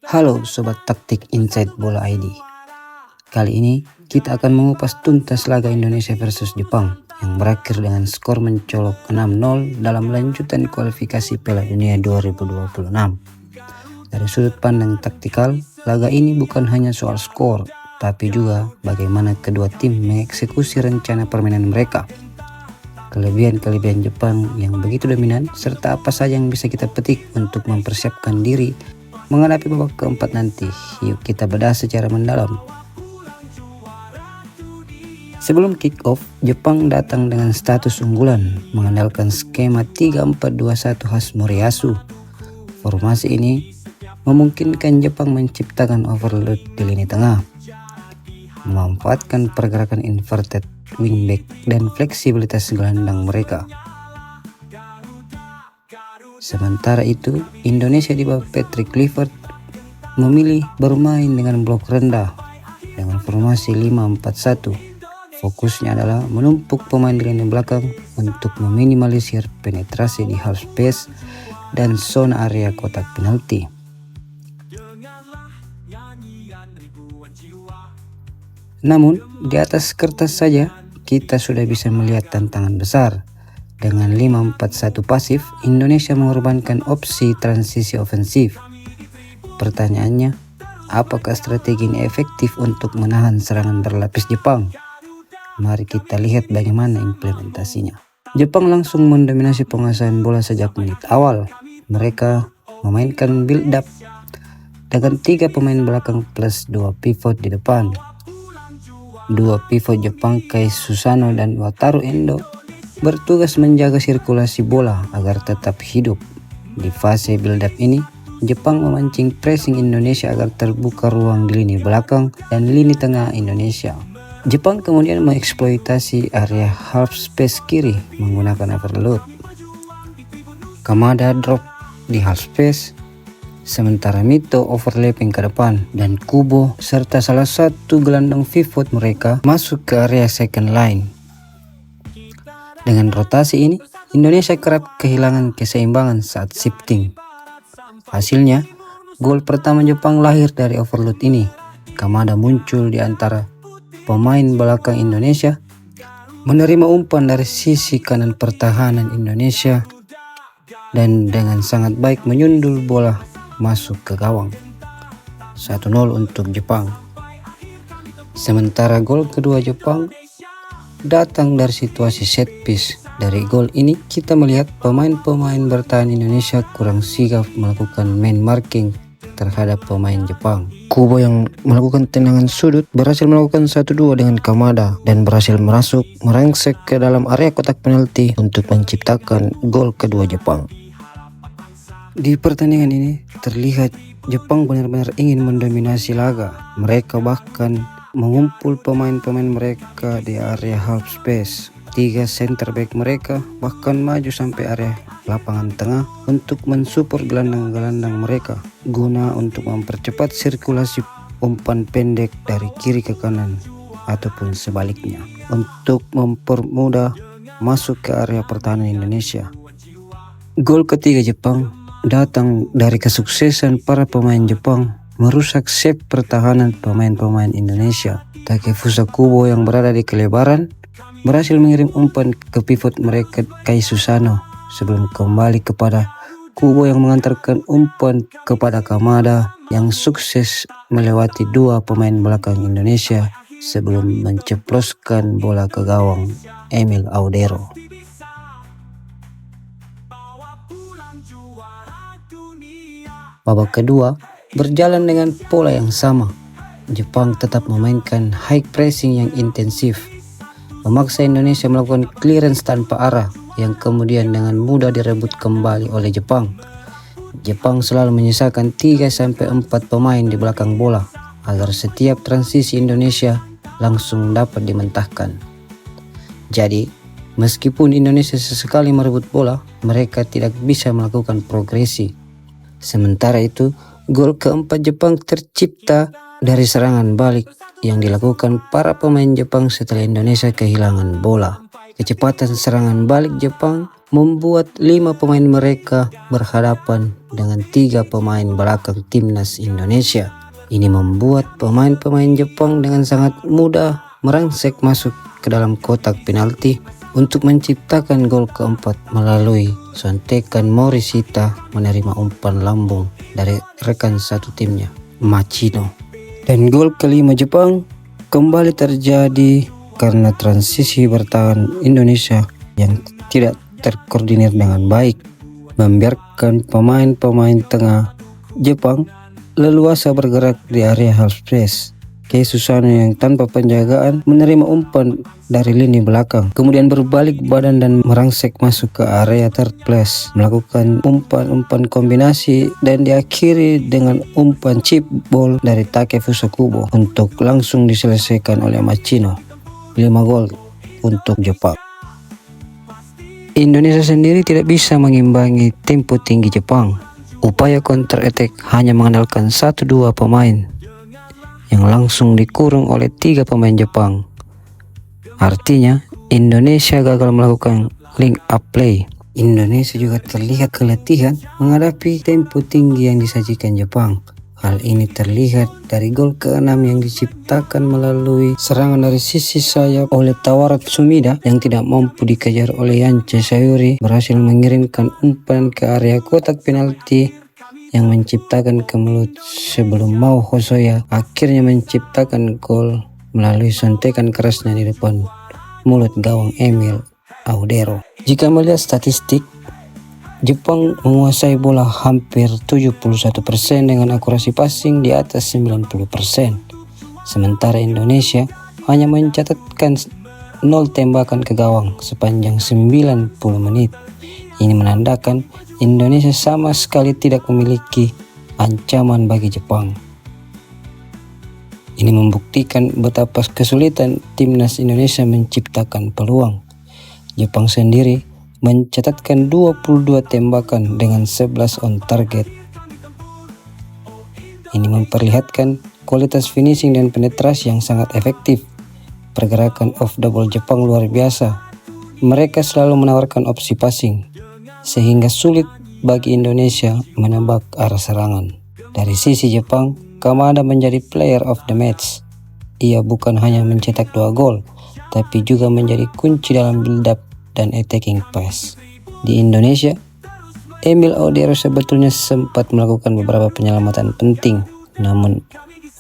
Halo Sobat Taktik Inside Bola ID. Kali ini kita akan mengupas tuntas laga Indonesia versus Jepang yang berakhir dengan skor mencolok 6-0 dalam lanjutan kualifikasi Piala Dunia 2026. Dari sudut pandang taktikal, laga ini bukan hanya soal skor, tapi juga bagaimana kedua tim mengeksekusi rencana permainan mereka. Kelebihan-kelebihan Jepang yang begitu dominan, serta apa saja yang bisa kita petik untuk mempersiapkan diri menghadapi babak keempat nanti. Yuk kita bedah secara mendalam. Sebelum kick-off, Jepang datang dengan status unggulan mengandalkan skema 3-4-2-1 khas Moriyasu. Formasi ini memungkinkan Jepang menciptakan overload di lini tengah, memanfaatkan pergerakan inverted wingback dan fleksibilitas gelandang mereka. Sementara itu, Indonesia di bawah Patrick Kluivert memilih bermain dengan blok rendah dengan formasi 5-4-1. Fokusnya adalah menumpuk pemain di lini belakang untuk meminimalisir penetrasi di half space dan zona area kotak penalti. Namun, di atas kertas saja kita sudah bisa melihat tantangan besar. Dengan 5-4-1 pasif, Indonesia mengorbankan opsi transisi ofensif. Pertanyaannya, apakah strategi ini efektif untuk menahan serangan berlapis Jepang? Mari kita lihat bagaimana implementasinya. Jepang langsung mendominasi penguasaan bola sejak menit awal. Mereka memainkan build up dengan 3 pemain belakang plus 2 pivot di depan. 2 pivot Jepang, Kai Susano dan Wataru Endo, bertugas menjaga sirkulasi bola agar tetap hidup. Di fase build up ini, Jepang memancing pressing Indonesia agar terbuka ruang di lini belakang dan lini tengah Indonesia. Jepang kemudian mengeksploitasi area half space kiri menggunakan overload. Kamada drop di half space, sementara Mito overlapping ke depan dan Kubo serta salah satu gelandang pivot mereka masuk ke area second line. Dengan rotasi ini, Indonesia kerap kehilangan keseimbangan saat shifting. Hasilnya, gol pertama Jepang lahir dari overload ini. Kamada muncul di antara pemain belakang Indonesia, menerima umpan dari sisi kanan pertahanan Indonesia dan dengan sangat baik menyundul bola masuk ke gawang. 1-0 untuk Jepang. Sementara gol kedua Jepang datang dari situasi set piece. Dari gol ini kita melihat pemain-pemain bertahan Indonesia kurang sigap melakukan man marking terhadap pemain Jepang. Kubo yang melakukan tendangan sudut berhasil melakukan 1-2 dengan Kamada dan berhasil masuk merangsek ke dalam area kotak penalti untuk menciptakan gol kedua Jepang. Di pertandingan ini terlihat Jepang benar-benar ingin mendominasi laga. Mereka bahkan mengumpul pemain-pemain mereka di area half space. 3 center back mereka bahkan maju sampai area lapangan tengah untuk mensupport gelandang-gelandang mereka guna untuk mempercepat sirkulasi umpan pendek dari kiri ke kanan ataupun sebaliknya untuk mempermudah masuk ke area pertahanan Indonesia. Gol ketiga Jepang datang dari kesuksesan para pemain Jepang merusak shape pertahanan pemain-pemain Indonesia. Takefusa Kubo yang berada di kelebaran berhasil mengirim umpan ke pivot mereka Kai Susano sebelum kembali kepada Kubo yang mengantarkan umpan kepada Kamada yang sukses melewati 2 pemain belakang Indonesia sebelum menceploskan bola ke gawang Emil Audero. Babak kedua berjalan dengan pola yang sama. Jepang tetap memainkan high pressing yang intensif, memaksa Indonesia melakukan clearance tanpa arah yang kemudian dengan mudah direbut kembali oleh Jepang. Jepang selalu menyisakan 3-4 pemain di belakang bola agar setiap transisi Indonesia langsung dapat dimentahkan. Jadi, meskipun Indonesia sesekali merebut bola, mereka tidak bisa melakukan progresi. Sementara itu, gol keempat Jepang tercipta dari serangan balik yang dilakukan para pemain Jepang setelah Indonesia kehilangan bola. Kecepatan serangan balik Jepang membuat 5 pemain mereka berhadapan dengan 3 pemain belakang timnas Indonesia. Ini membuat pemain-pemain Jepang dengan sangat mudah merangsek masuk ke dalam kotak penalti untuk menciptakan gol keempat melalui sontekan Morishita menerima umpan lambung dari rekan satu timnya, Machino. Dan gol kelima Jepang kembali terjadi karena transisi bertahan Indonesia yang tidak terkoordinir dengan baik, membiarkan pemain-pemain tengah Jepang leluasa bergerak di area half space. Kei Susano yang tanpa penjagaan menerima umpan dari lini belakang, kemudian berbalik badan dan merangsek masuk ke area third place, melakukan umpan-umpan kombinasi dan diakhiri dengan umpan chip ball dari Takefusa Kubo untuk langsung diselesaikan oleh Machino. 5 gol untuk Jepang. Indonesia sendiri tidak bisa mengimbangi tempo tinggi Jepang. Upaya counter attack hanya mengandalkan 1-2 pemain yang langsung dikurung oleh 3 pemain Jepang. Artinya Indonesia gagal melakukan link up play. Indonesia juga terlihat keletihan menghadapi tempo tinggi yang disajikan Jepang. Hal ini terlihat dari gol ke-6 yang diciptakan melalui serangan dari sisi sayap oleh Tawarat Sumida yang tidak mampu dikejar oleh Yance Sayuri, berhasil mengirimkan umpan ke area kotak penalti yang menciptakan kemelut sebelum Mao Hosoya akhirnya menciptakan gol melalui sontekan kerasnya di depan mulut gawang Emil Audero. Jika melihat statistik, Jepang menguasai bola hampir 71% dengan akurasi passing di atas 90%. Sementara Indonesia hanya mencatatkan 0 tembakan ke gawang sepanjang 90 menit. Ini menandakan Indonesia sama sekali tidak memiliki ancaman bagi Jepang. Ini membuktikan betapa kesulitan timnas Indonesia menciptakan peluang. Jepang sendiri mencatatkan 22 tembakan dengan 11 on target. Ini memperlihatkan kualitas finishing dan penetrasi yang sangat efektif. Pergerakan off the ball Jepang luar biasa. Mereka selalu menawarkan opsi passing, sehingga sulit bagi Indonesia menebak arah serangan. Dari sisi Jepang, Kamada menjadi player of the match. Ia bukan hanya mencetak 2 gol, tapi juga menjadi kunci dalam build-up dan attacking pass. Di Indonesia, Emil Audero sebetulnya sempat melakukan beberapa penyelamatan penting, namun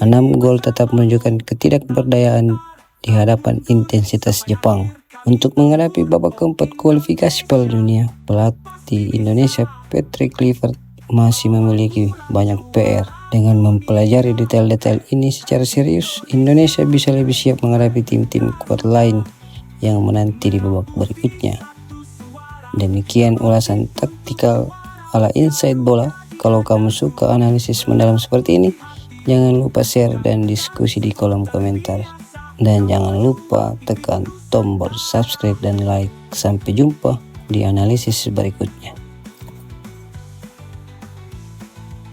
6 gol tetap menunjukkan ketidakberdayaan di hadapan intensitas Jepang. Untuk menghadapi babak keempat kualifikasi Piala Dunia, pelatih Indonesia Patrick Kluivert masih memiliki banyak PR. Dengan mempelajari detail-detail ini secara serius, Indonesia bisa lebih siap menghadapi tim-tim kuat lain yang menanti di babak berikutnya. Demikian ulasan taktikal ala Inside Bola. Kalau kamu suka analisis mendalam seperti ini, jangan lupa share dan diskusi di kolom komentar. Dan jangan lupa tekan tombol subscribe dan like. Sampai jumpa di analisis berikutnya.